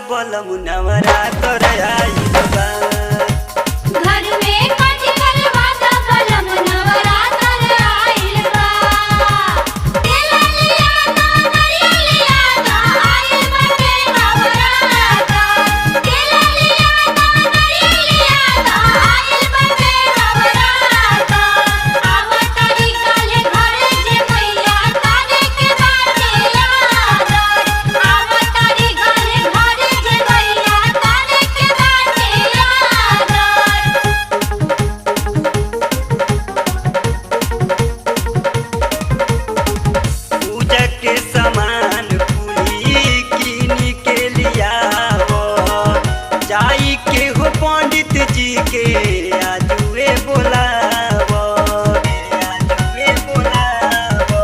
बलम नवरात्र आइल बा। घर में कट करवा द बलम नवरात्र आइल बा। केला लिया दा नरियल लिया दा आइल बाटे नवरात्र। केला लिया दा नरियल लिया दा आइल बाटे नवरात्र। आवतारी काले घरे जे मैया तारे के बाटे याद। आवतारी काले घरे जे मैया तारे के बाटे याद। पूजा के सामान पूरी कीन के लियावो। जाई के हो पंडित जी के आजुए बोलावो। आजुए बोलावो।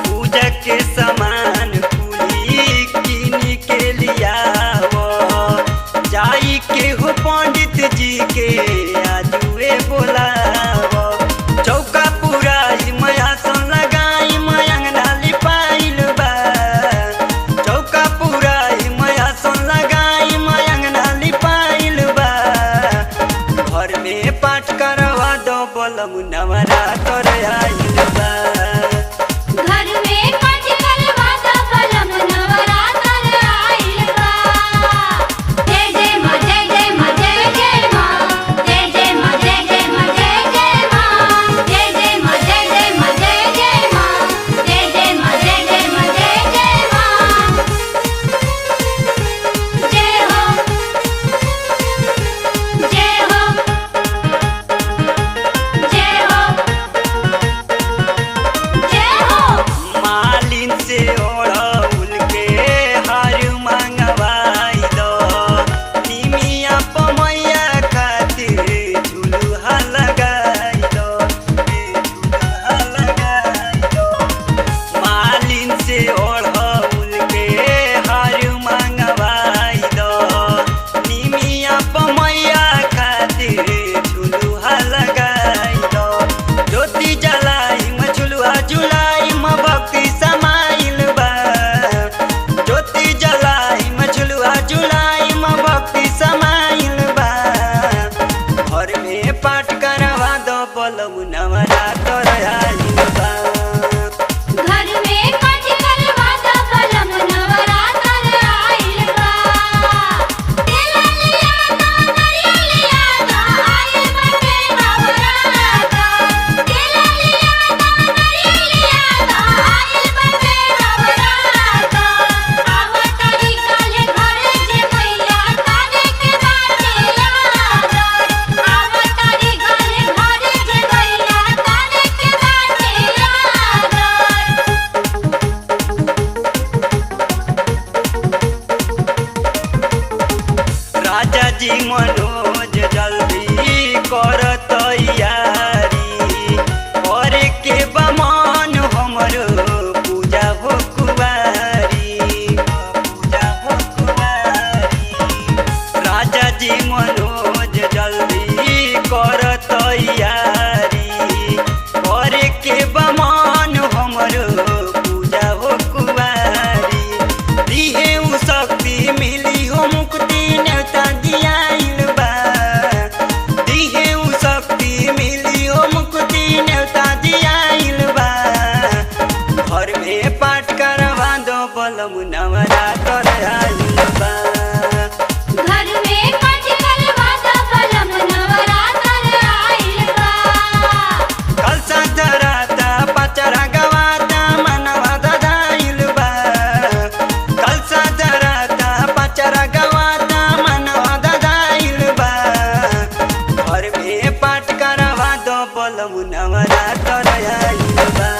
पूजा के सामान पूरी कीन के लियावो। जाई के हो पंडित जी के आजुए बोलावो। चौका पुराई मया सन लगाई मयंग डाली पाइल बा। चौका पुराई मया सन लगाई मयंग डाली पाइल बा। घर में पाठ करवा दो बलम नवरात्र आइल बा। घर में कट करवा द बलम नवरात्र आइल बा। जय जय मां जय जय मां जय जय मां। जय जय मां जय जय मां जय जय मां। जय जय मां जय जय मां जय जय मां। जय जय मां जय जय मां जय जय मां। जय हो जय हो जय हो जय हो। मालिन से ओढ़ौल के हार मंगवाई दो। निमिया पमैया खातिर झुलुहा लगाई दो। झुलुहा लगाई दो। मालिन से ओढ़ौल के हार मंगवाई दो। निमिया पमैया खातिर झुलुहा लगाई दो। ज्योति जलाई म झुलुहा झुलाई म भक्ति समाइल बा। ज्योति जलाई म झुलुहा झुलाई म भक्ति समाइल बा। घर में पाठ करवा दो बलम नवरात्र आइल बा। घर में कट करवा द बलम नवरात्र आइल बा। केला लिया दा नरियल लिया दा आइल बाटे नवरात्र। केला लिया दा नरियल लिया दा आइल बाटे नवरात्र। आवतारी काले घरे जे मैया तारे के बाटे याद। आवतारी काले घरे जे मैया तारे के बाटे याद। राजा जी मनोज जल्दी कर तैयारी। करे के बमान हमरो पूजा हो कुवारी। पूजा हो कुवारी। राजा जी मनोज जल्दी कर तैयारी। करे के बमान हमरो पूजा हो कुवारी। दिहे उ शक्ति मिली हो मुक्ति नेवता दियाइल बा। दिहे उ शक्ति मिली हो मुक्ति नेवता दियाइल बा। घर में पाठ करवा दो बलम नवरात्र आइल बा। घर में कट करवा द बलम नवरात्र आइल बा। कलसा धराता पचरा गवाता मनवा ददाइल बा। कलसा धराता पचरा गवाता मनवा ददाइल बा। घर में पाठ करवा दो बलम नवरात्र आइल बा।